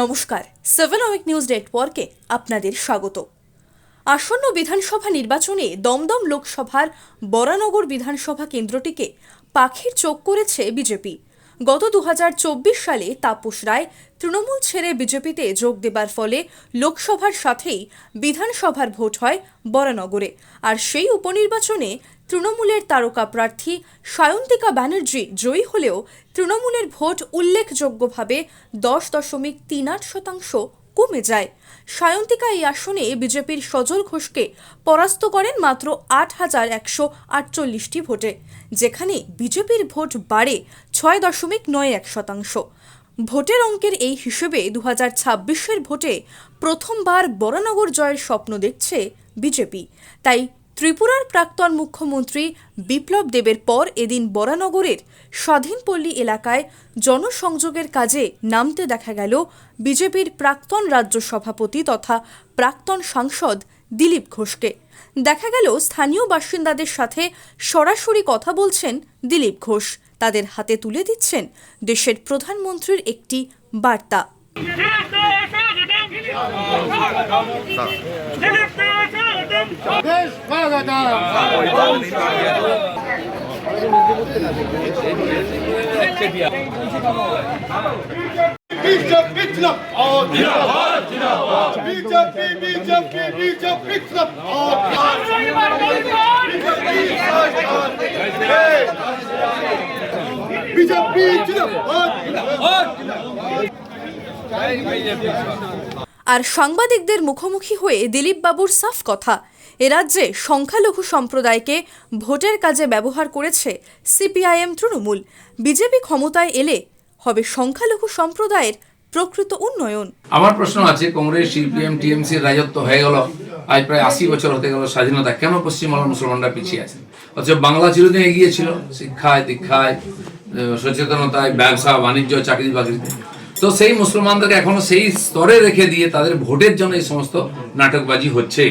নমস্কার, 7 week news নেটওয়ার্কে আপনাদের স্বাগত। আসন্ন বিধানসভা নির্বাচনে দমদম লোকসভার বরানগর বিধানসভা কেন্দ্রটিকে পাখির চোখ করেছে বিজেপি। গত 2024 সালে তাপস রায় তৃণমূল ছেড়ে বিজেপিতে যোগ দেবার ফলে লোকসভার সাথেই বিধানসভার ভোট হয় বরানগরে। আর সেই উপনির্বাচনে তৃণমূলের তারকা প্রার্থী সায়ন্তিকা ব্যানার্জি জয়ী হলেও তৃণমূলের ভোট উল্লেখযোগ্যভাবে 10.38% কমে যায়। সায়ন্তিকা এই আসনে বিজেপির সজল ঘোষকে পরাস্ত করেন মাত্র 8,148টি ভোটে, যেখানে বিজেপির ভোট বাড়ে 6.91%। ভোটের অঙ্কের এই হিসেবে 2026-এর ভোটে প্রথমবার বরানগর জয়ের স্বপ্ন দেখছে বিজেপি। তাই ত্রিপুরার প্রাক্তন মুখ্যমন্ত্রী বিপ্লব দেবের পর এদিন বরানগরের স্বাধীনপল্লী এলাকায় জনসংযোগের কাজে নামতে দেখা গেল বিজেপির প্রাক্তন রাজ্য সভাপতি তথা প্রাক্তন সাংসদ দিলীপ ঘোষকে। দেখা গেল স্থানীয় বাসিন্দাদের সাথে সরাসরি কথা বলছেন দিলীপ ঘোষ, তাদের হাতে তুলে দিচ্ছেন দেশের প্রধানমন্ত্রীর একটি বার্তা। আর সাংবাদিকদের মুখোমুখি হয়ে দিলীপ বাবুর সাফ কথা, এ রাজ্যে সংখ্যালঘু সম্প্রদায়কে ভোটের কাজে ব্যবহার করেছে সিপিআইএম তৃণমূল। বিজেপি ক্ষমতায় এলে হবে সংখ্যালঘু সম্প্রদায়ের প্রকৃত উন্নয়ন। আমার প্রশ্ন আছে, কংগ্রেস, সিপিএম, টিএমসি রাজত্ব হয়ে গেল, আজ প্রায় 80 বছর হতে গেল স্বাধীনতা, কেন পশ্চিমবাংলার মুসলমানরা পিছিয়ে আছেন? অথচ বাংলা চিরদিন এগিয়ে ছিল শিক্ষায়, দীক্ষায়, সচেতনতায়, ব্যবসা বাণিজ্য, চাকরি বাকরিতে। তো সেই মুসলমানদেরকে এখনো সেই স্তরে রেখে দিয়ে তাদের ভোটের জন্য এই সমস্ত নাটকবাজি হচ্ছে।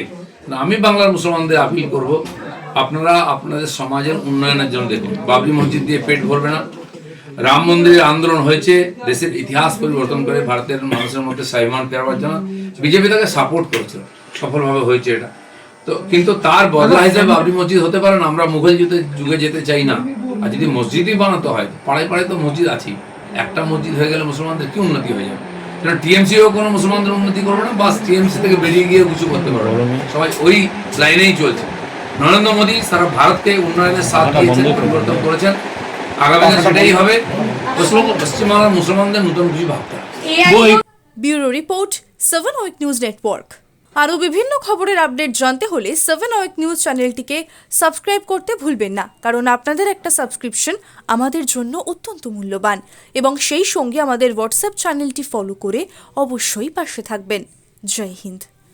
আমি বাংলার মুসলমানদের আপিল করব, আপনারা আপনাদের সমাজের উন্নয়নের জন্য দেখুন। বাবরি মসজিদ দিয়ে পেট ভরবে না। রাম মন্দিরের আন্দোলন হয়েছে দেশের ইতিহাস পরিবর্তন করে ভারতের মানুষের মধ্যে স্বাভিমান ফেরাবার জন্য, বিজেপি তাকে সাপোর্ট করেছিল, সফলভাবে হয়েছে এটা। তো কিন্তু তার বদলা হিসেবে বাবরি মসজিদ হতে পারে না। আমরা মুঘল যুগে যেতে চাই না। আর যদি মসজিদই বানাতে হয়, পাড়ায় পাড়ায় তো মসজিদ আছেই, একটা মসজিদ হয়ে গেলে মুসলমানদের কি উন্নতি হয়ে যাবে? কারণ টিএমসিও কোনো মুসলমানদের উন্নতি করবে না, বাস টিএমসি থেকে বেরিয়ে গিয়ে কিছু করতে পারবে না। সবাই ওই লাইনেই চলছে। নরেন্দ্র মোদী সারা ভারতকে উন্নয়নের সাথ দিয়েছেন, পরিবর্তন করেছেন। আগামী দিনে সেটাই হবে। পশ্চিমবাংলার মুসলমানদের নতুন কিছু ভাবতে হবে। Bureau report, 7 week news network. আরও বিভিন্ন খবরের আপডেট জানতে হলে 7 উইক নিউজ চ্যানেলটিকে সাবস্ক্রাইব করতে ভুলবেন না, কারণ আপনাদের একটা সাবস্ক্রিপশন আমাদের জন্য অত্যন্ত মূল্যবান। এবং সেই সঙ্গে আমাদের হোয়াটসঅ্যাপ চ্যানেলটি ফলো করে অবশ্যই পাশে থাকবেন। জয় হিন্দ।